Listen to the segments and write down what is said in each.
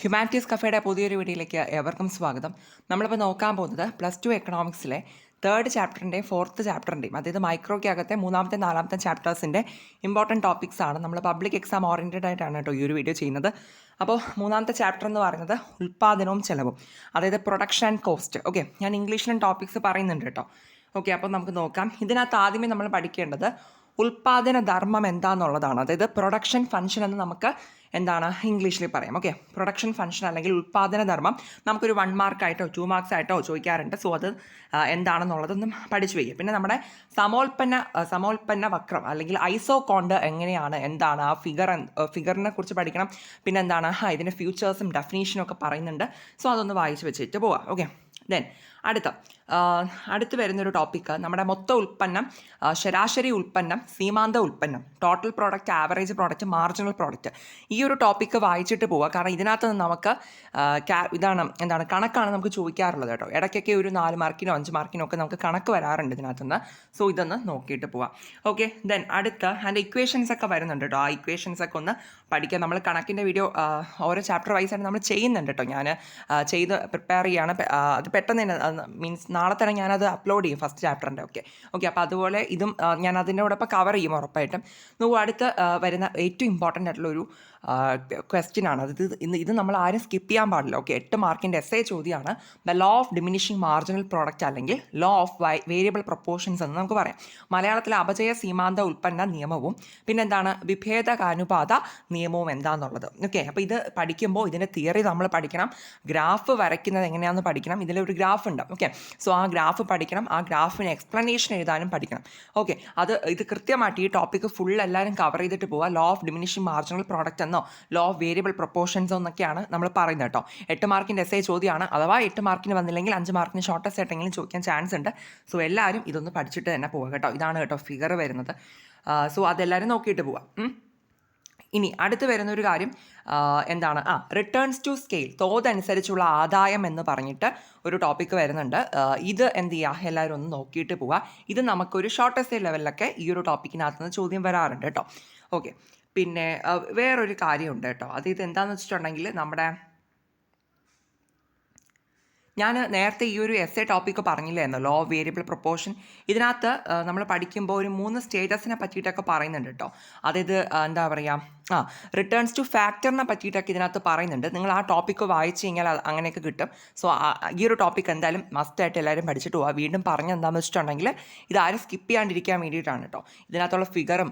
Humanities കഫേയുടെ പുതിയൊരു വീഡിയോയിലേക്ക് ഏവർക്കും സ്വാഗതം. നമ്മളിപ്പോൾ നോക്കാൻ പോകുന്നത് +2 എക്കണോമിക്സിലെ 3rd ചാപ്റ്ററിൻ്റെയും 4th ചാപ്റ്ററിൻ്റെയും, അതായത് മൈക്രോയ്ക്കകത്തെ 3ാമത്തെ 4ാമത്തെ ചാപ്റ്റേഴ്സിൻ്റെ ഇമ്പോർട്ടൻറ്റ് ടോപ്പിക്സ് ആണ്. നമ്മൾ പബ്ലിക് എക്സാം ഓറിയൻറ്റഡ് ആയിട്ടാണ് കേട്ടോ ഈ ഒരു വീഡിയോ ചെയ്യുന്നത്. അപ്പോൾ 3ാമത്തെ ചാപ്റ്റർ എന്ന് പറയുന്നത് ഉൽപ്പാദനവും ചെലവും, അതായത് പ്രൊഡക്ഷൻ ആൻഡ് കോസ്റ്റ്. ഓക്കെ, ഞാൻ ഇംഗ്ലീഷിലും ടോപ്പിക്സ് പറയുന്നുണ്ട് കേട്ടോ. ഓക്കെ, അപ്പോൾ നമുക്ക് നോക്കാം. ഇതിനകത്ത് ആദ്യമേ നമ്മൾ പഠിക്കേണ്ടത് ഉൽപ്പാദന ധർമ്മം എന്താണെന്നുള്ളതാണ്. അതായത് പ്രൊഡക്ഷൻ ഫംഗ്ഷൻ എന്ന് നമുക്ക് എന്താണ് ഇംഗ്ലീഷിൽ പറയാം. ഓക്കെ, പ്രൊഡക്ഷൻ ഫംഗ്ഷൻ അല്ലെങ്കിൽ ഉൽപ്പാദന ധർമ്മം നമുക്കൊരു 1 മാർക്കായിട്ടോ 2 മാർക്സ് ആയിട്ടോ ചോദിക്കാറുണ്ട്. സോ അത് എന്താണെന്നുള്ളതൊന്നും പഠിച്ചു വയ്ക്കുക. പിന്നെ നമ്മുടെ സമോൽപ്പന്ന വക്രം അല്ലെങ്കിൽ ഐസോകോണ്ട് എങ്ങനെയാണ്, എന്താണ് ആ ഫിഗറിനെ കുറിച്ച് പഠിക്കണം. പിന്നെ എന്താണ് ഇതിൻ്റെ ഫ്യൂച്ചേഴ്സും ഡെഫിനീഷനും ഒക്കെ പറയുന്നുണ്ട്. സോ അതൊന്ന് വായിച്ച് വെച്ചിട്ട് പോവാം. ഓക്കെ, ദെൻ അടുത്ത് വരുന്നൊരു ടോപ്പിക്ക് നമ്മുടെ മൊത്ത ഉൽപ്പന്നം, ശരാശരി ഉൽപ്പന്നം, സീമാന്ത ഉൽപ്പന്നം, total product, average product, marginal product. ഈ ഒരു ടോപ്പിക്ക് വായിച്ചിട്ട് പോവുക. കാരണം ഇതിനകത്ത് നമുക്ക് കണക്കാണ് നമുക്ക് ചോദിക്കാറുള്ളത് കേട്ടോ. ഇടയ്ക്കൊക്കെ ഒരു 4 മാർക്കിനോ 5 മാർക്കിനോ ഒക്കെ നമുക്ക് കണക്ക് വരാറുണ്ട് ഇതിനകത്തുനിന്ന്. സോ ഇതൊന്ന് നോക്കിയിട്ട് പോവാം. ഓക്കെ, ദെൻ അതിൻ്റെ ഇക്വേഷൻസ് ഒക്കെ വരുന്നുണ്ട് കേട്ടോ. ആ ഇക്വേഷൻസ് ഒക്കെ ഒന്ന് പഠിക്കാം. നമ്മൾ കണക്കിൻ്റെ വീഡിയോ ഓരോ ചാപ്റ്റർ വൈസായിട്ട് നമ്മൾ ചെയ്യുന്നുണ്ട് കേട്ടോ. ഞാൻ ചെയ്ത് പ്രിപ്പയർ ചെയ്യാണ്. അത് പെട്ടെന്ന് തന്നെ മീൻസ് നാളെ തന്നെ ഞാനത് അപ്ലോഡ് ചെയ്യും, ഫസ്റ്റ് ചാപ്റ്ററിൻ്റെ. ഓക്കെ, അപ്പോൾ അതുപോലെ ഇതും ഞാൻ അതിനോടൊപ്പം കവർ ചെയ്യും ഉറപ്പായിട്ടും. അടുത്ത് വരുന്ന ഏറ്റവും ഇമ്പോർട്ടൻ്റ് ആയിട്ടുള്ളൊരു ക്വസ്റ്റ്യൻ ആണ്. ഇത് നമ്മൾ ആരും സ്കിപ്പ് ചെയ്യാൻ പാടില്ല. ഓക്കെ, 8 മാർക്കിൻ്റെ എസ്സേ ചോദ്യമാണ്. The law of diminishing marginal product അല്ലെങ്കിൽ ലോ ഓഫ് വേരിയബിൾ പ്രൊപ്പോർഷൻസ് എന്ന് നമുക്ക് പറയാം. മലയാളത്തിലെ അപചയ സീമാന്ത ഉൽപ്പന്ന നിയമവും പിന്നെ എന്താണ് വിഭേദകാനുപാത നിയമവും എന്താണെന്നുള്ളത്. ഓക്കെ, അപ്പോൾ ഇത് പഠിക്കുമ്പോൾ ഇതിൻ്റെ തിയറി നമ്മൾ പഠിക്കണം. ഗ്രാഫ് വരയ്ക്കുന്നത് എങ്ങനെയാണെന്ന് പഠിക്കണം. ഇതിലൊരു ഗ്രാഫ് ഉണ്ട്. ഓക്കെ, സോ ആ ഗ്രാഫ് പഠിക്കണം. ആ ഗ്രാഫിന് എക്സ്പ്ലനേഷൻ എഴുതാനും പഠിക്കണം. ഓക്കെ, ഇത് കൃത്യമായിട്ട് ഈ ടോപ്പിക്ക് ഫുൾ എല്ലാവരും കവർ ചെയ്തിട്ട് പോവുക. Law of diminishing marginal product എന്നോ ലോ ഓഫ് വേരിയബിൾ പ്രൊപ്പോർഷൻസോ എന്നൊക്കെയാണ് നമ്മൾ പറയുന്നത് കേട്ടോ. 8 മാർക്കിൻ്റെ എസ്സേ ചോദ്യമാണ്. അഥവാ 8 മാർക്കിന് വന്നില്ലെങ്കിൽ 5 മാർക്കിന് ഷോർട്ടസ്റ്റ് ആയിട്ടെങ്കിലും ചോദിക്കാൻ ചാൻസ് ഉണ്ട്. സോ എല്ലാവരും ഇതൊന്ന് പഠിച്ചിട്ട് തന്നെ പോവുക കേട്ടോ. ഇതാണ് കേട്ടോ ഫിഗർ വരുന്നത്. സോ അതെല്ലാവരും നോക്കിയിട്ട് പോവാം. ഇനി അടുത്ത് വരുന്നൊരു കാര്യം എന്താണ് റിട്ടേൺസ് ടു സ്കെയിൽ, തോതനുസരിച്ചുള്ള ആദായം എന്ന് പറഞ്ഞിട്ട് ഒരു ടോപ്പിക്ക് വരുന്നുണ്ട്. ഇത് എന്ത് ചെയ്യുക, എല്ലാവരും ഒന്ന് നോക്കിയിട്ട് പോവുക. ഇത് നമുക്കൊരു ഷോർട്ടസ്റ്റ് ലെവലിലൊക്കെ ഈ ഒരു ടോപ്പിക്കിനകത്ത് നിന്ന് ചോദ്യം വരാറുണ്ട് കേട്ടോ. ഓക്കെ, പിന്നെ വേറൊരു കാര്യമുണ്ട് കേട്ടോ. അത് എന്താണെന്ന് വെച്ചിട്ടുണ്ടെങ്കിൽ ഞാൻ നേരത്തെ ഈ ഒരു എസ്സേ ടോപ്പിക്ക് പറഞ്ഞില്ലായിരുന്നു, ലോ ഓഫ് വേരിയബിൾ പ്രൊപ്പോർഷൻ. ഇതിനകത്ത് നമ്മൾ പഠിക്കുമ്പോൾ ഒരു 3 സ്റ്റേറ്റസിനെ പറ്റിയിട്ടൊക്കെ പറയുന്നുണ്ട് കേട്ടോ. അതായത് എന്താ പറയുക, റിട്ടേൺസ് ടു ഫാക്ടറിനെ പറ്റിയിട്ടൊക്കെ ഇതിനകത്ത് പറയുന്നുണ്ട്. നിങ്ങൾ ആ ടോപ്പിക്ക് വായിച്ച് കഴിഞ്ഞാൽ അങ്ങനെയൊക്കെ കിട്ടും. സോ ഈ ഒരു ടോപ്പിക്ക് എന്തായാലും മസ്റ്റായിട്ട് എല്ലാവരും പഠിച്ചിട്ട് പോവുക. വീണ്ടും എന്താണെന്ന് വെച്ചിട്ടുണ്ടെങ്കിൽ ഇതാരും സ്കിപ്പ് ചെയ്യാണ്ടിരിക്കാൻ വേണ്ടിയിട്ടാണ് കേട്ടോ. ഇതിനകത്തുള്ള ഫിഗറും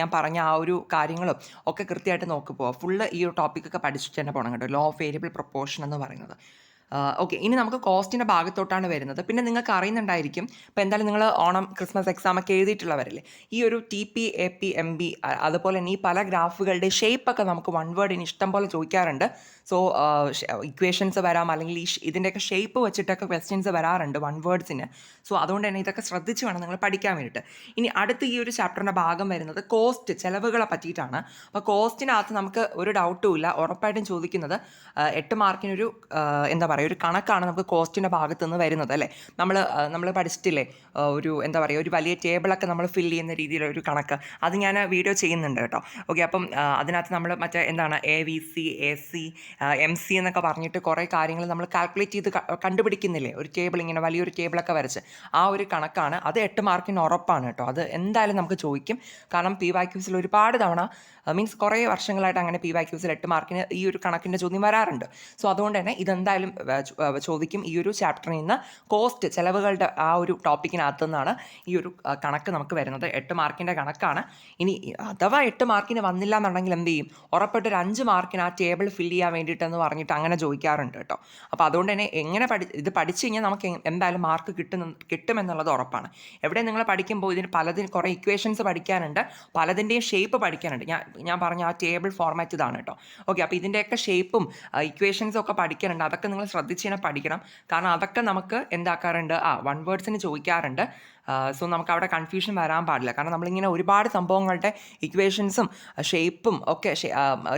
ഞാൻ പറഞ്ഞ ആ ഒരു കാര്യങ്ങളും ഒക്കെ കൃത്യമായിട്ട് നോക്കി പോവുക. ഫുള്ള് ഈ ഒരു ടോപ്പിക്കൊക്കെ പഠിച്ചിട്ട് തന്നെ പോകണം കേട്ടോ, ലോ ഓഫ് വേരിയബിൾ പ്രൊപ്പോർഷൻ എന്ന് പറയുന്നത്. ഓക്കെ, ഇനി നമുക്ക് കോസ്റ്റിൻ്റെ ഭാഗത്തോട്ടാണ് വരുന്നത്. പിന്നെ നിങ്ങൾക്ക് അറിയുന്നുണ്ടായിരിക്കും, ഇപ്പോൾ എന്തായാലും നിങ്ങൾ ഓണം ക്രിസ്മസ് എക്സാം ഒക്കെ എഴുതിയിട്ടുള്ളവരല്ലേ, ഈ ഒരു TP AP MB അതുപോലെ തന്നെ ഈ പല ഗ്രാഫുകളുടെ ഷേപ്പൊക്കെ നമുക്ക് 1 വേർഡിന് ഇഷ്ടം പോലെ ചോദിക്കാറുണ്ട്. സോ ഇക്വേഷൻസ് വരാം, അല്ലെങ്കിൽ ഇതിൻ്റെയൊക്കെ ഷേപ്പ് വെച്ചിട്ടൊക്കെ ക്വസ്റ്റ്യൻസ് വരാറുണ്ട് 1 വേർഡ്സിന്. സോ അതുകൊണ്ട് തന്നെ ഇതൊക്കെ ശ്രദ്ധിച്ച് വേണം നിങ്ങൾ പഠിക്കാൻ വേണ്ടിയിട്ട്. ഇനി അടുത്ത് ഈ ഒരു ചാപ്റ്ററിൻ്റെ ഭാഗം വരുന്നത് കോസ്റ്റ്, ചിലവുകളെ പറ്റിയിട്ടാണ്. അപ്പോൾ കോസ്റ്റിനകത്ത് നമുക്ക് ഒരു ഡൗട്ടും ഇല്ല, ഉറപ്പായിട്ടും ചോദിക്കുന്നത് 8 മാർക്കിനൊരു എന്താ പറയുക, ഒരു കണക്കാണ് നമുക്ക് കോസ്റ്റിൻ്റെ ഭാഗത്ത് നിന്ന് വരുന്നത് അല്ലേ. നമ്മൾ പഠിച്ചിട്ടില്ലേ, ഒരു വലിയ ടേബിളൊക്കെ നമ്മൾ ഫില്ല് ചെയ്യുന്ന രീതിയിലൊരു കണക്ക്. അത് ഞാൻ വീഡിയോ ചെയ്യുന്നുണ്ട് കേട്ടോ. ഓക്കെ, അപ്പം അതിനകത്ത് നമ്മൾ AVC AC MC എന്നൊക്കെ പറഞ്ഞിട്ട് കുറേ കാര്യങ്ങൾ നമ്മൾ കാൽക്കുലേറ്റ് ചെയ്ത് കണ്ടുപിടിക്കുന്നില്ലേ, ഒരു ടേബിൾ, ഇങ്ങനെ വലിയൊരു ടേബിളൊക്കെ വരച്ച്. ആ ഒരു കണക്കാണ് അത്. 8 മാർക്കിന് ഉറപ്പാണ് കേട്ടോ. അത് എന്തായാലും നമുക്ക് ചോദിക്കും. കാരണം PYQസിൽ ഒരുപാട് തവണ, മീൻസ് കുറേ വർഷങ്ങളായിട്ട് അങ്ങനെ PYQസിൽ 8 മാർക്കിന് ഈ ഒരു കണക്കിൻ്റെ ചോദ്യം വരാറുണ്ട്. സോ അതുകൊണ്ട് തന്നെ ഇതെന്തായാലും ചോദിക്കും. ഈ ഒരു ചാപ്റ്ററിൽ നിന്ന് കോസ്റ്റ്, ചിലവുകളുടെ ആ ഒരു ടോപ്പിക്കിനകത്തു നിന്നാണ് ഈ ഒരു കണക്ക് നമുക്ക് വരുന്നത്. 8 മാർക്കിൻ്റെ കണക്കാണ്. ഇനി അഥവാ 8 മാർക്കിന് വന്നില്ല എന്നുണ്ടെങ്കിൽ എന്ത് ചെയ്യും, ഉറപ്പായിട്ടൊരു 5 മാർക്കിന് ആ ടേബിൾ ഫില്ല് ചെയ്യാൻ വേണ്ടിയിട്ടെന്ന് പറഞ്ഞിട്ട് അങ്ങനെ ചോദിക്കാറുണ്ട് കേട്ടോ. അപ്പോൾ അതുകൊണ്ട് തന്നെ ഇത് പഠിച്ചു കഴിഞ്ഞാൽ നമുക്ക് എന്തായാലും മാർക്ക് കിട്ടുമെന്നുള്ളത് ഉറപ്പാണ്. എവിടെ നിങ്ങൾ പഠിക്കുമ്പോൾ ഇതിന് കുറേ ഇക്വേഷൻസ് പഠിക്കാനുണ്ട്, പലതിൻ്റെയും ഷേപ്പ് പഠിക്കാനുണ്ട്. ഞാൻ പറഞ്ഞ ആ ടേബിൾ ഫോർമാറ്റ് ഇതാണ് കേട്ടോ. ഓക്കെ, അപ്പോൾ ഇതിൻ്റെയൊക്കെ ഷേപ്പും ഇക്വേഷൻസും ഒക്കെ പഠിക്കാനുണ്ട്. അതൊക്കെ നിങ്ങൾ ശ്രദ്ധിച്ച് തന്നെ പഠിക്കണം. കാരണം അതൊക്കെ നമുക്ക് എന്താക്കാറുണ്ട്, 1 വേർഡ്സിന് ചോദിക്കാറുണ്ട്. സോ നമുക്ക് അവിടെ കൺഫ്യൂഷൻ വരാൻ പാടില്ല. കാരണം നമ്മളിങ്ങനെ ഒരുപാട് സംഭവങ്ങളുടെ ഇക്വേഷൻസും ഷേപ്പും ഒക്കെ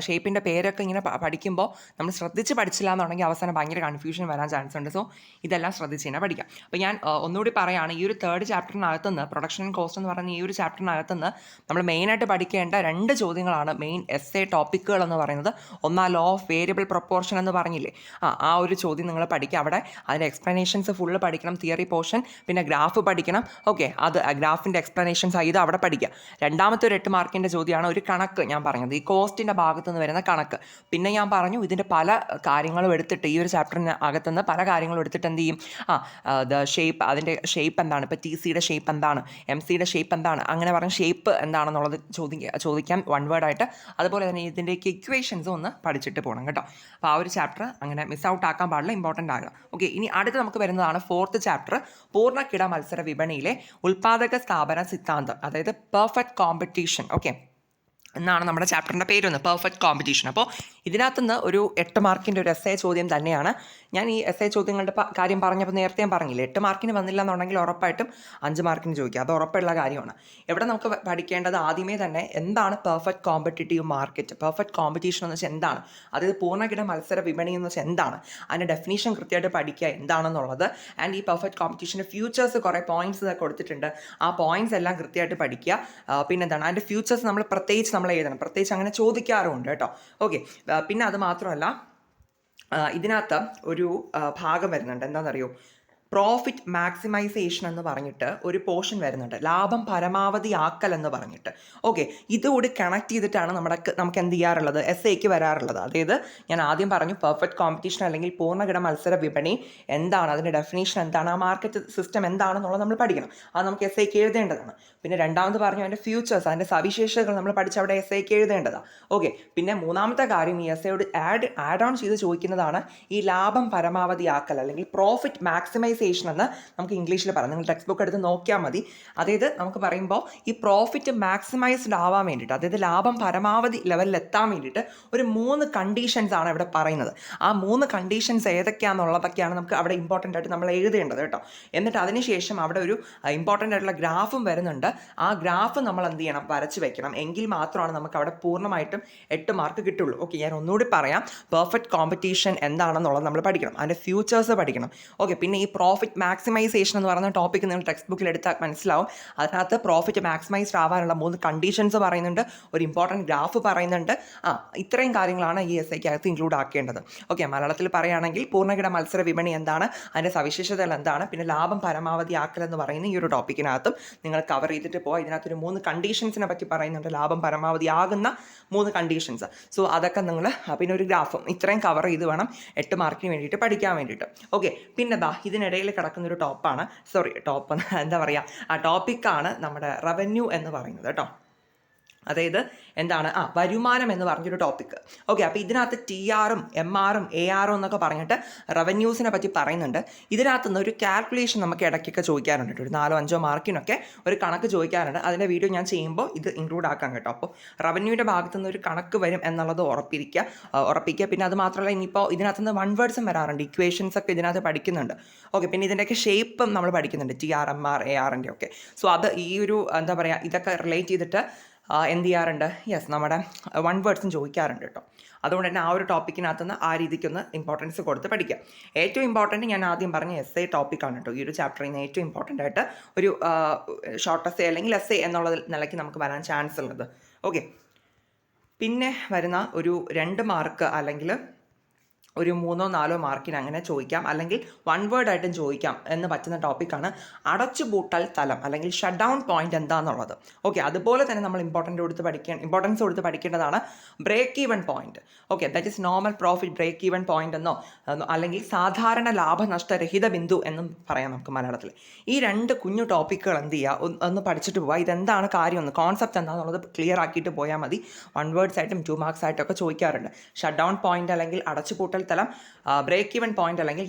ഷേപ്പിൻ്റെ പേരൊക്കെ ഇങ്ങനെ പഠിക്കുമ്പോൾ നമ്മൾ ശ്രദ്ധിച്ച് പഠിച്ചില്ല എന്നുണ്ടെങ്കിൽ അവസാനം ഭയങ്കര കൺഫ്യൂഷൻ വരാൻ ചാൻസ് ഉണ്ട്. സോ ഇതെല്ലാം ശ്രദ്ധിച്ച് തന്നെ പഠിക്കാം. അപ്പോൾ ഞാൻ ഒന്നുകൂടി പറയുകയാണ്, ഈ ഒരു തേർഡ് ചാപ്റ്ററിനകത്തുനിന്ന് പ്രൊഡക്ഷൻ ആൻഡ് കോസ്റ്റ് എന്ന് പറയുന്ന ഈ ഒരു ചാപ്റ്ററിനകത്തുനിന്ന് നമ്മൾ മെയിനായിട്ട് പഠിക്കേണ്ട 2 ചോദ്യങ്ങളാണ് മെയിൻ എസ് എ ടോപ്പിക്കുകൾ എന്ന് പറയുന്നത്. ഒന്നാ ലോ ഓഫ് വേരിയബിൾ പ്രൊപ്പോർഷൻ എന്ന് പറഞ്ഞില്ലേ, ആ ഒരു ചോദ്യം നിങ്ങൾ പഠിക്കുക. അവിടെ അതിൻ്റെ എക്സ്പ്ലനേഷൻസ് ഫുള്ള് പഠിക്കണം, തിയറി പോർഷൻ, പിന്നെ ഗ്രാഫ് പഠിക്കണം. ഓക്കെ, അത് ഗ്രാഫിൻ്റെ എക്സ്പ്ലനേഷൻസ് ഇത് അവിടെ പഠിക്കുക. രണ്ടാമത്തെ ഒരു 8 മാർക്കിൻ്റെ ചോദ്യമാണ് ഒരു കണക്ക് ഞാൻ പറഞ്ഞത്, ഈ കോസ്റ്റിൻ്റെ ഭാഗത്തു നിന്ന് വരുന്ന കണക്ക്. പിന്നെ ഞാൻ പറഞ്ഞു ഇതിൻ്റെ പല കാര്യങ്ങളും എടുത്തിട്ട് ഈ ഒരു ചാപ്റ്ററിന് അകത്തുനിന്ന് പല കാര്യങ്ങളും എടുത്തിട്ട് എന്ത് ചെയ്യും, ഷേപ്പ്, അതിൻ്റെ ഷേപ്പ് എന്താണ്, ഇപ്പോൾ ടി സിയുടെ ഷേപ്പ് എന്താണ്, എം സിയുടെ ഷേപ്പ് എന്താണ്, അങ്ങനെ പറഞ്ഞ ഷേപ്പ് എന്താണെന്നുള്ളത് ചോദിക്കാം 1 വേർഡായിട്ട്. അതുപോലെ തന്നെ ഇതിൻ്റെയൊക്കെ ഇക്വേഷൻസും ഒന്ന് പഠിച്ചിട്ട് പോകണം കേട്ടോ. അപ്പോൾ ആ ഒരു ചാപ്റ്റർ അങ്ങനെ മിസ് ഔട്ട് ആക്കാൻ പാടില്ല, ഇമ്പോർട്ടൻ്റ് ആകുക. ഓക്കെ, ഇനി അടുത്ത് നമുക്ക് വരുന്നതാണ് 4th ചാപ്റ്റർ, പൂർണ്ണകിട മത്സര വിപണിയിലെ ഉൽപ്പാദക സ്ഥാപന സിദ്ധാന്തം, അതായത് പെർഫെക്റ്റ് കോമ്പറ്റീഷൻ. ഓക്കെ എന്നാണ് നമ്മുടെ ചാപ്റ്ററിൻ്റെ പേരൊന്ന്, പെർഫെക്റ്റ് കോമ്പറ്റീഷൻ. അപ്പോൾ ഇതിനകത്തുനിന്ന് ഒരു 8 മാർക്കിൻ്റെ ഒരു എസ് എ ചോദ്യം തന്നെയാണ്. ഞാൻ ഈ എസ് എ ചോദ്യങ്ങളുടെ കാര്യം പറഞ്ഞപ്പോൾ നേരത്തെ ഞാൻ പറഞ്ഞില്ലേ, 8 മാർക്കിന് വന്നില്ല എന്നുണ്ടെങ്കിൽ ഉറപ്പായിട്ടും 5 മാർക്കിന് ചോദിക്കുക, അത് ഉറപ്പുള്ള കാര്യമാണ്. ഇവിടെ നമുക്ക് പഠിക്കേണ്ടത് ആദ്യമേ തന്നെ എന്താണ് perfect competitive market, perfect competition എന്ന് വെച്ചാൽ എന്താണ്, അതായത് പൂർണ്ണകിട മത്സര വിപണി എന്ന് വെച്ചാൽ എന്താണ്, അതിൻ്റെ ഡെഫിനേഷൻ കൃത്യമായിട്ട് പഠിക്കുക എന്താണെന്നുള്ളത്. ആൻഡ് ഈ പെർഫെക്റ്റ് കോമ്പറ്റീഷൻ്റെ ഫ്യൂച്ചേഴ്സ് കുറേ പോയിന്റ്സ് കൊടുത്തിട്ടുണ്ട്, ആ പോയിന്റ്സ് എല്ലാം കൃത്യമായിട്ട് പഠിക്കുക. പിന്നെന്താണ് അതിൻ്റെ ഫ്യൂച്ചേഴ്സ് നമ്മൾ പ്രത്യേകിച്ച് നമ്മൾ എഴുതണം, പ്രത്യേകിച്ച് അങ്ങനെ ചോദിക്കാറുമുണ്ട് കേട്ടോ. ഓക്കെ, പിന്നെ അത് മാത്രമല്ല ഇതിനകത്ത് ഒരു ഭാഗം വരുന്നുണ്ട്, എന്താണെന്നറിയോ, പ്രോഫിറ്റ് മാക്സിമൈസേഷൻ എന്ന് പറഞ്ഞിട്ട് ഒരു പോർഷൻ വരുന്നുണ്ട്, ലാഭം പരമാവധി ആക്കൽ എന്ന് പറഞ്ഞിട്ട്. ഓക്കെ, ഇതുകൂടി കണക്ട് ചെയ്തിട്ടാണ് നമുക്ക് എന്ത് ചെയ്യാറുള്ളത്, എസ് എക്ക് വരാറുള്ളത്. അതായത് ഞാൻ ആദ്യം പറഞ്ഞു പെർഫെക്റ്റ് കോമ്പറ്റീഷൻ അല്ലെങ്കിൽ പൂർണ്ണകിട മത്സര വിപണി എന്താണ്, അതിൻ്റെ ഡെഫിനേഷൻ എന്താണ്, ആ മാർക്കറ്റ് സിസ്റ്റം എന്താണെന്നുള്ളത് നമ്മൾ പഠിക്കണം, അത് നമുക്ക് എസ് എക്ക് എഴുതേണ്ടതാണ്. പിന്നെ രണ്ടാമത് പറഞ്ഞു അതിൻ്റെ ഫ്യൂച്ചേഴ്സ്, അതിൻ്റെ സവിശേഷതകൾ നമ്മൾ പഠിച്ച് അവിടെ എസ് എക്ക് എഴുതേണ്ടതാണ്. ഓക്കെ, പിന്നെ മൂന്നാമത്തെ കാര്യം ഈ എസ് എയോട് ആഡ് ഓൺ ചെയ്ത് ചോദിക്കുന്നതാണ് ഈ ലാഭം പരമാവധി ആക്കൽ അല്ലെങ്കിൽ പ്രോഫിറ്റ് മാക്സിമൈസേഷൻ എന്ന് നമുക്ക് ഇംഗ്ലീഷിൽ പറയാം. നിങ്ങൾ ടെക്സ്റ്റ് ബുക്ക് എടുത്ത് നോക്കിയാൽ മതി. അതായത് നമുക്ക് പറയുമ്പോൾ ഈ പ്രോഫിറ്റ് മാക്സിമൈസ്ഡ് ആവാൻ വേണ്ടിയിട്ട്, അതായത് ലാഭം പരമാവധി ലെവലിൽ എത്താൻ വേണ്ടിയിട്ട് ഒരു 3 കണ്ടീഷൻസ് ആണ് ഇവിടെ പറയുന്നത്. ആ 3 കണ്ടീഷൻസ് ഏതൊക്കെയാണെന്നുള്ളതൊക്കെയാണ് നമുക്ക് അവിടെ ഇമ്പോർട്ടൻ്റ് ആയിട്ട് നമ്മൾ എഴുതേണ്ടത് കേട്ടോ. എന്നിട്ട് അതിനുശേഷം അവിടെ ഒരു ഇമ്പോർട്ടൻ്റ് ആയിട്ടുള്ള ഗ്രാഫും വരുന്നുണ്ട്. ആ ഗ്രാഫ് നമ്മൾ എന്ത് ചെയ്യണം, വരച്ച് വെക്കണം. എങ്കിൽ മാത്രമാണ് നമുക്ക് അവിടെ പൂർണ്ണമായിട്ടും 8 മാർക്ക് കിട്ടുള്ളൂ. ഓക്കെ, ഞാൻ ഒന്നുകൂടി പറയാം, പെർഫെക്റ്റ് കോമ്പറ്റീഷൻ എന്താണെന്നുള്ളത് നമ്മൾ പഠിക്കണം, അതിൻ്റെ ഫ്യൂച്ചേഴ്സ് പഠിക്കണം. ഓക്കെ, പിന്നെ ഈ പ്രോഫിറ്റ് മാക്സിമൈസേഷൻ എന്ന് പറയുന്ന ടോപ്പിക്ക് നിങ്ങൾ ടെക്സ്റ്റ് ബുക്കിൽ എടുത്താൽ മനസ്സിലാവും. അതിനകത്ത് പ്രോഫിറ്റ് മാക്സിമൈസ്ഡ് ആവാനുള്ള 3 കണ്ടീഷൻസ് പറയുന്നുണ്ട്, ഒരു ഇമ്പോർട്ടൻറ്റ് ഗ്രാഫ് പറയുന്നുണ്ട്. ഇത്രയും കാര്യങ്ങളാണ് ഈ എസ് ഐക്കകത്ത് ഇൻക്ലൂഡ് ആക്കേണ്ടത്. ഓക്കെ, മലയാളത്തിൽ പറയുകയാണെങ്കിൽ പൂർണ്ണകിട മത്സര വിപണി എന്താണ്, അതിൻ്റെ സവിശേഷതകൾ എന്താണ്, പിന്നെ ലാഭം പരമാവധി ആക്കൽ എന്ന് പറയുന്ന ഈ ഒരു ടോപ്പിക്കിനകത്തും നിങ്ങൾ കവർ ചെയ്തിട്ട് പോകാം. ഇതിനകത്തൊരു 3 കണ്ടീഷൻസിനെ പറ്റി പറയുന്നുണ്ട്, ലാഭം പരമാവധി ആകുന്ന 3 കണ്ടീഷൻസ്. സോ അതൊക്കെ നിങ്ങൾ പിന്നെ ഒരു ഗ്രാഫും ഇത്രയും കവർ ചെയ്ത് വേണം 8 മാർക്കിന് വേണ്ടിയിട്ട് പഠിക്കാൻ വേണ്ടിയിട്ട്. ഓക്കെ, പിന്നെ ഇതിനിടയിൽ കിടക്കുന്നൊരു ടോപ്പ് എന്താ പറയുക, ആ ടോപ്പിക്കാണ് നമ്മുടെ റവന്യൂ എന്ന് പറയുന്നത് കേട്ടോ. അതായത് എന്താണ്, വരുമാനം എന്ന് പറഞ്ഞൊരു ടോപ്പിക്ക്. ഓക്കെ, അപ്പോൾ ഇതിനകത്ത് TR-ഉം MR-ഉം AR-ഉം എന്നൊക്കെ പറഞ്ഞിട്ട് റവന്യൂസിനെ പറ്റി പറയുന്നുണ്ട്. ഇതിനകത്തുനിന്ന് ഒരു കാൽക്കുലേഷൻ നമുക്ക് ഇടയ്ക്കൊക്കെ ചോദിക്കാറുണ്ട്, ഒരു 4-5 മാർക്കിനൊക്കെ ഒരു കണക്ക് ചോദിക്കാറുണ്ട്. അതിൻ്റെ വീഡിയോ ഞാൻ ചെയ്യുമ്പോൾ ഇത് ഇൻക്ലൂഡ് ആക്കാം കേട്ടോ. അപ്പോൾ റവന്യൂയുടെ ഭാഗത്തുനിന്ന് ഒരു കണക്ക് വരും എന്നുള്ളത് ഉറപ്പിക്കുക. പിന്നെ അത് മാത്രമല്ല, ഇനിയിപ്പോൾ ഇതിനകത്തുനിന്ന് 1 വേർഡ്സും വരാറുണ്ട്, ഇക്വേഷൻസ് ഒക്കെ ഇതിനകത്ത് പഠിക്കുന്നുണ്ട്. ഓക്കെ, പിന്നെ ഇതിൻ്റെയൊക്കെ ഷേപ്പും നമ്മൾ പഠിക്കുന്നുണ്ട്, TR, MR, AR-ൻ്റെ ഒക്കെ. സോ അത് ഈ ഒരു എന്താ പറയുക, ഇതൊക്കെ റിലേറ്റ് ചെയ്തിട്ട് എന്ത് ചെയ്യാറുണ്ട്, നമ്മുടെ 1 വേർഡ്സും ചോദിക്കാറുണ്ട് കേട്ടോ. അതുകൊണ്ട് തന്നെ ആ ഒരു ടോപ്പിക്കിനകത്തുനിന്ന് ആ രീതിക്കൊന്ന് ഇമ്പോർട്ടൻസ് കൊടുത്ത് പഠിക്കുക. ഏറ്റവും ഇമ്പോർട്ടൻറ്റ് ഞാൻ ആദ്യം പറഞ്ഞ എസ് എ ടോപ്പിക്കാണ് കേട്ടോ. ഈ ഒരു ചാപ്റ്ററിൽ നിന്ന് ഏറ്റവും ഇമ്പോർട്ടൻ്റ് ആയിട്ട് ഒരു ഷോർട്ട് എസ് എ അല്ലെങ്കിൽ എസ് എ എന്നുള്ള നിലയ്ക്ക് നമുക്ക് വരാൻ ചാൻസ് ഉള്ളത്. ഓക്കെ, പിന്നെ വരുന്ന ഒരു 2 മാർക്ക് അല്ലെങ്കിൽ ഒരു 3-4 മാർക്കിന് അങ്ങനെ ചോദിക്കാം, അല്ലെങ്കിൽ 1 വേർഡായിട്ടും ചോദിക്കാം എന്ന് പറ്റുന്ന ടോപ്പിക്കാണ് അടച്ചുപൂട്ടൽ തലം അല്ലെങ്കിൽ ഷട്ട് ഡൗൺ പോയിന്റ് എന്താണെന്നുള്ളത്. ഓക്കെ, അതുപോലെ തന്നെ നമ്മൾ ഇമ്പോർട്ടൻസ് കൊടുത്ത് പഠിക്കേണ്ടതാണ് break even point. Okay, that is normal profit break even point എന്നോ അല്ലെങ്കിൽ സാധാരണ ലാഭനഷ്ടരഹിത ബിന്ദു എന്നും പറയാം നമുക്ക് മലയാളത്തിൽ. ഈ 2 കുഞ്ഞു ടോപ്പിക്കുകൾ എന്ത് ചെയ്യുക, ഒന്ന് പഠിച്ചിട്ട് പോവുക. ഇതെന്താണ് കാര്യം, ഒന്ന് കോൺസെപ്റ്റ് എന്താണെന്നുള്ളത് ക്ലിയർ ആക്കിയിട്ട് പോയാൽ മതി. 1 വേർഡ്സ് ആയിട്ടും 2 മാർക്സ് ആയിട്ടൊക്കെ ചോദിക്കാറുണ്ട്. ഷട്ട് ഡൗൺ പോയിന്റ് അല്ലെങ്കിൽ അടച്ചുപൂട്ടൽ തലം, ബ്രേക്ക് ഈവൻ പോയിന്റ് അല്ലെങ്കിൽ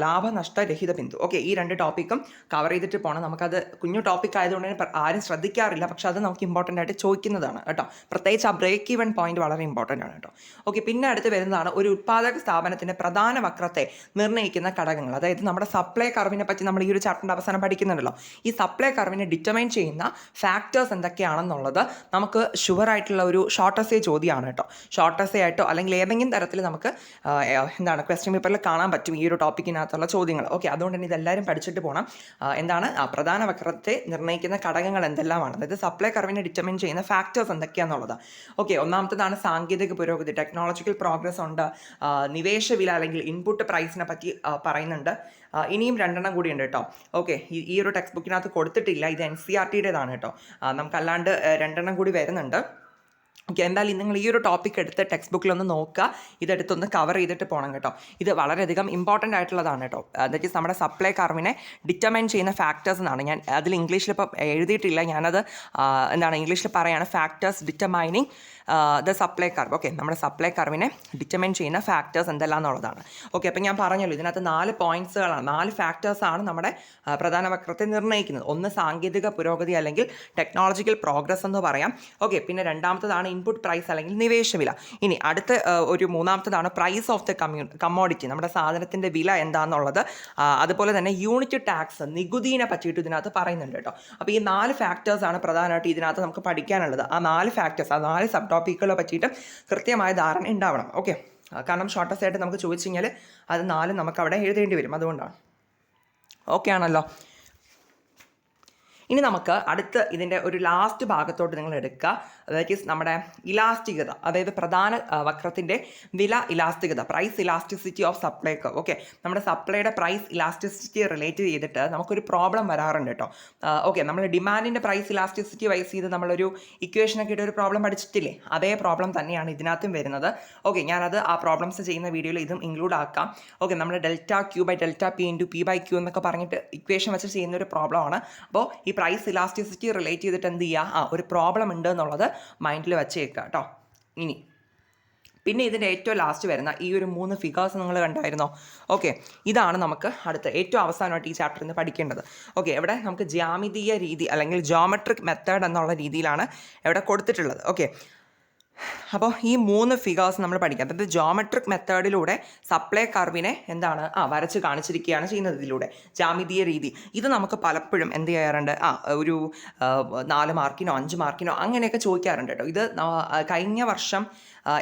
ലാഭനഷ്ടരഹിത ബിന്ദു. ഓക്കെ, ഈ 2 ടോപ്പിക്കും കവർ ചെയ്തിട്ട് പോകണം. നമുക്കത് കുഞ്ഞു ടോപ്പിക് ആയതുകൊണ്ട് തന്നെ ആരും ശ്രദ്ധിക്കാറില്ല, പക്ഷെ അത് നമുക്ക് ഇമ്പോർട്ടൻ്റ് ആയിട്ട് ചോദിക്കുന്നതാണ് കേട്ടോ. പ്രത്യേകിച്ച് ആ ബ്രേക്ക് ഈവൻ പോയിന്റ് വളരെ ഇമ്പോർട്ടൻ്റ് ആണ് കേട്ടോ. ഓക്കെ, പിന്നെ അടുത്ത് വരുന്നതാണ് ഒരു ഉത്പാദക സ്ഥാപനത്തിൻ്റെ പ്രധാന വക്രത്തെ നിർണ്ണയിക്കുന്ന ഘടകങ്ങൾ. അതായത് നമ്മുടെ സപ്ലൈ കർവിനെ പറ്റി നമ്മൾ ഈ ഒരു ചാപ്റ്ററിൻ്റെ അവസാനം പഠിക്കുന്നുണ്ടല്ലോ. ഈ സപ്ലൈ കർവിനെ ഡിറ്റർമൈൻ ചെയ്യുന്ന ഫാക്ടേഴ്സ് എന്തൊക്കെയാണെന്നുള്ളത് നമുക്ക് ഷുവർ ആയിട്ടുള്ള ഒരു ഷോർട്ട് എസ്സേ ചോദ്യമാണ് കേട്ടോ. ഷോർട്ട് എസ്സേ ആയിട്ടോ അല്ലെങ്കിൽ ഏതെങ്കിലും തരത്തിൽ നമുക്ക് എന്താണ് ക്വസ്റ്റ്യൻ പേപ്പറിൽ കാണാൻ പറ്റും ഈ ഒരു ടോപ്പിക്കിനകത്തുള്ള ചോദ്യങ്ങൾ. ഓക്കെ, അതുകൊണ്ട് തന്നെ ഇതെല്ലാവരും പഠിച്ചിട്ട് പോകണം. എന്താണ് പ്രധാന വക്രത്തെ നിർണ്ണയിക്കുന്ന ഘടകങ്ങൾ എന്തെല്ലാമാണ്, അതായത് സപ്ലൈ കർവിനെ ഡിറ്റർമിൻ ചെയ്യുന്ന ഫാക്ടേഴ്സ് എന്തൊക്കെയാണെന്നുള്ളത്. ഓക്കെ, ഒന്നാമത്തേതാണ് സാങ്കേതിക പുരോഗതി, ടെക്നോളജിക്കൽ പ്രോഗ്രസ് ഉണ്ട്. നിവേശ വില അല്ലെങ്കിൽ ഇൻപുട്ട് പ്രൈസിനെ പറ്റി പറയുന്നുണ്ട്. ഇനിയും 2 കൂടിയുണ്ട് കേട്ടോ. ഓക്കെ, ഈ ഒരു ടെക്സ്റ്റ് ബുക്കിനകത്ത് കൊടുത്തിട്ടില്ല, ഇത് NCERTയുടേതാണ് കേട്ടോ. നമുക്കല്ലാണ്ട് 2 കൂടി വരുന്നുണ്ട്. ഓക്കെ, എന്തായാലും നിങ്ങൾ ഈ ഒരു ടോപ്പിക് എടുത്ത് ടെക്സ്റ്റ് ബുക്കിലൊന്ന് നോക്കുക, ഇതെടുത്തൊന്ന് കവർ ചെയ്തിട്ട് പോകണം കേട്ടോ. ഇത് വളരെയധികം ഇമ്പോർട്ടൻ്റ് ആയിട്ടുള്ളതാണ് കേട്ടോ. അതായത് നമ്മുടെ സപ്ലൈ കർവിനെ ഡിറ്റർമൈൻ ചെയ്യുന്ന ഫാക്ടേഴ്സ് എന്നാണ്. ഞാൻ അതിൽ ഇംഗ്ലീഷിൽ ഇപ്പോൾ എഴുതിയിട്ടില്ല, ഞാനത് ഇംഗ്ലീഷിൽ പറയുകയാണ്, factors determining the supply curve. Okay, നമ്മുടെ സപ്ലൈ കർവിനെ ഡിറ്റർമൈൻ ചെയ്യുന്ന ഫാക്ടേഴ്സ് എന്തെല്ലാം എന്നുള്ളതാണ്. ഓക്കെ, അപ്പോൾ ഞാൻ പറഞ്ഞല്ലോ ഇതിനകത്ത് 4 പോയിൻറ്റ്സുകളാണ്, 4 ഫാക്ടേഴ്സാണ് നമ്മുടെ പ്രധാന വക്രത്തെ നിർണ്ണയിക്കുന്നത്. ഒന്ന് സാങ്കേതിക പുരോഗതി അല്ലെങ്കിൽ ടെക്നോളജിക്കൽ പ്രോഗ്രസ് എന്ന് പറയാം. ഓക്കെ, പിന്നെ രണ്ടാമത്തതാണ് ഇൻപുട്ട് പ്രൈസ് അല്ലെങ്കിൽ നിവേശവില. ഇനി അടുത്ത ഒരു മൂന്നാമത്തതാണ് പ്രൈസ് ഓഫ് ദ കമ്മോഡിറ്റി, നമ്മുടെ സാധനത്തിൻ്റെ വില എന്താണെന്നുള്ളത്. അതുപോലെ തന്നെ യൂണിറ്റ് ടാക്സ്, നികുതിയെ പറ്റിയിട്ട് ഇതിനകത്ത് പറയുന്നുണ്ട് കേട്ടോ. അപ്പോൾ ഈ 4 ഫാക്ടേഴ്സാണ് പ്രധാനമായിട്ട് ഇതിനകത്ത് നമുക്ക് പഠിക്കാനുള്ളത്. ആ 4 ഫാക്ടേഴ്സ്, ആ 4 സബ് ടോപ്പിക്കുകളെ പറ്റിയിട്ട് കൃത്യമായ ധാരണ ഉണ്ടാവണം. ഓക്കെ, കാരണം ഷോർട്ടസ്റ്റ് ആയിട്ട് നമുക്ക് ചോദിച്ചു കഴിഞ്ഞാൽ അത് 4 നമുക്ക് അവിടെ എഴുതേണ്ടി വരും, അതുകൊണ്ടാണ്. ഓക്കെ ആണല്ലോ. ഇനി നമുക്ക് അടുത്ത് ഇതിൻ്റെ ഒരു ലാസ്റ്റ് ഭാഗത്തോട്ട് നിങ്ങൾ എടുക്കുക, ദാറ്റ് ഈസ് നമ്മുടെ ഇലാസ്റ്റികത, അതായത് പ്രധാന വക്രത്തിൻ്റെ വില ഇലാസ്റ്റികത, price elasticity of supply curve. Okay, നമ്മുടെ സപ്ലൈയുടെ പ്രൈസ് ഇലാസ്റ്റിസിറ്റി റിലേറ്റ് ചെയ്തിട്ട് നമുക്കൊരു പ്രോബ്ലം വരാറുണ്ട് കേട്ടോ. ഓക്കെ, നമ്മൾ ഡിമാൻഡിൻ്റെ പ്രൈസ് ഇലാസ്റ്റിസിറ്റി വൈസ് ചെയ്ത് നമ്മളൊരു ഇക്വേഷനൊക്കെ ഇട്ട് ഒരു പ്രോബ്ലം പഠിച്ചിട്ടില്ലേ, അതേ പ്രോബ്ലം തന്നെയാണ് ഇതിനകത്തും വരുന്നത്. ഓക്കെ, ഞാനത് ആ പ്രോബ്ലംസ് ചെയ്യുന്ന വീഡിയോയിൽ ഇതും ഇൻക്ലൂഡ് ആക്കാം. ഓക്കെ, നമ്മൾ delta Q by delta P into P by Q എന്നൊക്കെ പറഞ്ഞിട്ട് ഇക്വേഷൻ വെച്ച് ചെയ്യുന്ന ഒരു പ്രോബ്ലമാണ്. അപ്പോൾ ഈ പ്രൈസ് ഇലാസ്റ്റിസിറ്റി റിലേറ്റ് ചെയ്തിട്ട് എന്ത് ചെയ്യുക, ഒരു പ്രോബ്ലം ഉണ്ട് എന്നുള്ളത് മൈൻഡിൽ വെച്ചേക്കുക കേട്ടോ. ഇനി പിന്നെ ഇതിൻ്റെ ഏറ്റവും ലാസ്റ്റ് വരുന്ന ഈ ഒരു 3 ഫിഗേഴ്സ് നിങ്ങൾ കണ്ടായിരുന്നോ? ഓക്കെ, ഇതാണ് നമുക്ക് അടുത്ത ഏറ്റവും അവസാനമായിട്ട് ഈ ചാപ്റ്ററിൽ നിന്ന് പഠിക്കേണ്ടത്. ഓക്കെ, ഇവിടെ നമുക്ക് ജ്യാമിതീയ രീതി അല്ലെങ്കിൽ ജോമെട്രിക് മെത്തേഡ് എന്നുള്ള രീതിയിലാണ് ഇവിടെ കൊടുത്തിട്ടുള്ളത്. ഓക്കെ, അപ്പോൾ ഈ 3 ഫിഗേഴ്സ് നമ്മൾ പഠിക്കാം. അതായത് ജോമെട്രിക് മെത്തേഡിലൂടെ സപ്ലൈ കർവിനെ എന്താണ് വരച്ച് കാണിച്ചിരിക്കുകയാണ് ചെയ്യുന്നത് ഇതിലൂടെ, ജാമിതീയ രീതി. ഇത് നമുക്ക് പലപ്പോഴും എന്ത് ചെയ്യാറുണ്ട്, ഒരു 4 മാർക്കിനോ 5 മാർക്കിനോ അങ്ങനെയൊക്കെ ചോദിക്കാറുണ്ട് കേട്ടോ. ഇത് കഴിഞ്ഞ വർഷം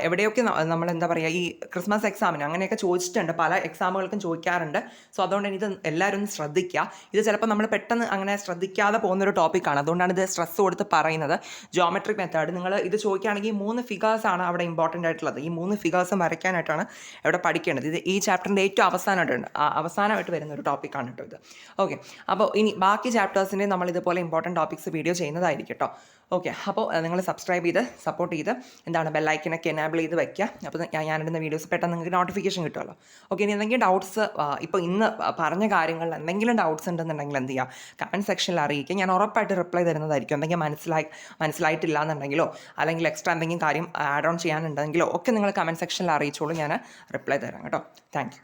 എവിടെയൊക്കെ നമ്മൾ എന്താ പറയുക, ഈ ക്രിസ്മസ് എക്സാമിന് അങ്ങനെയൊക്കെ ചോദിച്ചിട്ടുണ്ട്, പല എക്സാമുകൾക്കും ചോദിക്കാറുണ്ട്. സോ അതുകൊണ്ട് തന്നെ ഇത് എല്ലാവരും ഒന്ന് ശ്രദ്ധിക്കുക. ഇത് ചിലപ്പോൾ നമ്മൾ പെട്ടെന്ന് അങ്ങനെ ശ്രദ്ധിക്കാതെ പോകുന്നൊരു ടോപ്പിക്കാണ്, അതുകൊണ്ടാണ് ഇത് സ്ട്രെസ് കൊടുത്ത് പറയുന്നത്. ജോമെട്രിക് മെത്തേഡ് നിങ്ങൾ ഇത് ചോദിക്കുകയാണെങ്കിൽ 3 ഫിഗേഴ്സാണ് അവിടെ ഇമ്പോർട്ടൻ്റ് ആയിട്ടുള്ളത്. ഈ 3 ഫിഗേഴ്സും വരയ്ക്കാനായിട്ടാണ് ഇവിടെ പഠിക്കേണ്ടത്. ഇത് ഈ ചാപ്റ്ററിൻ്റെ ഏറ്റവും അവസാനമായിട്ട് വരുന്ന ഒരു ടോപ്പിക്കാണ് കേട്ടോ ഇത്. ഓക്കെ, അപ്പോൾ ഇനി ബാക്കി ചാപ്റ്റേഴ്സിൻ്റെ നമ്മൾ ഇതുപോലെ ഇമ്പോർട്ടൻറ്റ് ടോപ്പിക്സ് വീഡിയോ ചെയ്യുന്നതായിരിക്കും കേട്ടോ. ഓക്കെ, അപ്പോൾ നിങ്ങൾ സബ്സ്ക്രൈബ് ചെയ്ത് സപ്പോർട്ട് ചെയ്ത് ബെല്ലൈക്കനൊക്കെ എനേബിൾ ചെയ്ത് വയ്ക്കുക. അപ്പോൾ ഞാനിടുന്ന വീഡിയോസ് പെട്ടെന്ന് നിങ്ങൾക്ക് നോട്ടിഫിക്കേഷൻ കിട്ടുമല്ലോ. ഓക്കെ, ഇനി എന്തെങ്കിലും ഡൗട്ട്സ് ഇപ്പോൾ ഇന്ന് പറഞ്ഞ കാര്യങ്ങളിൽ എന്തെങ്കിലും ഡൗട്ട്സ് ഉണ്ടെന്നുണ്ടെങ്കിൽ എന്ത് ചെയ്യുക, കമൻറ്റ് സെക്ഷനിൽ അറിയിക്കുക. ഞാൻ ഉറപ്പായിട്ട് റിപ്ലൈ തരുന്നതായിരിക്കും. എന്തെങ്കിലും മനസ്സിലായിട്ടില്ല എന്നുണ്ടെങ്കിലോ അല്ലെങ്കിൽ എക്സ്ട്രാ എന്തെങ്കിലും കാര്യം ആഡ് ഓൺ ചെയ്യാനുണ്ടെങ്കിലോ ഒക്കെ നിങ്ങൾ കമൻറ്റ് സെക്ഷനിൽ അറിയിച്ചോളൂ, ഞാൻ റിപ്ലൈ തരാം കേട്ടോ. Thank you.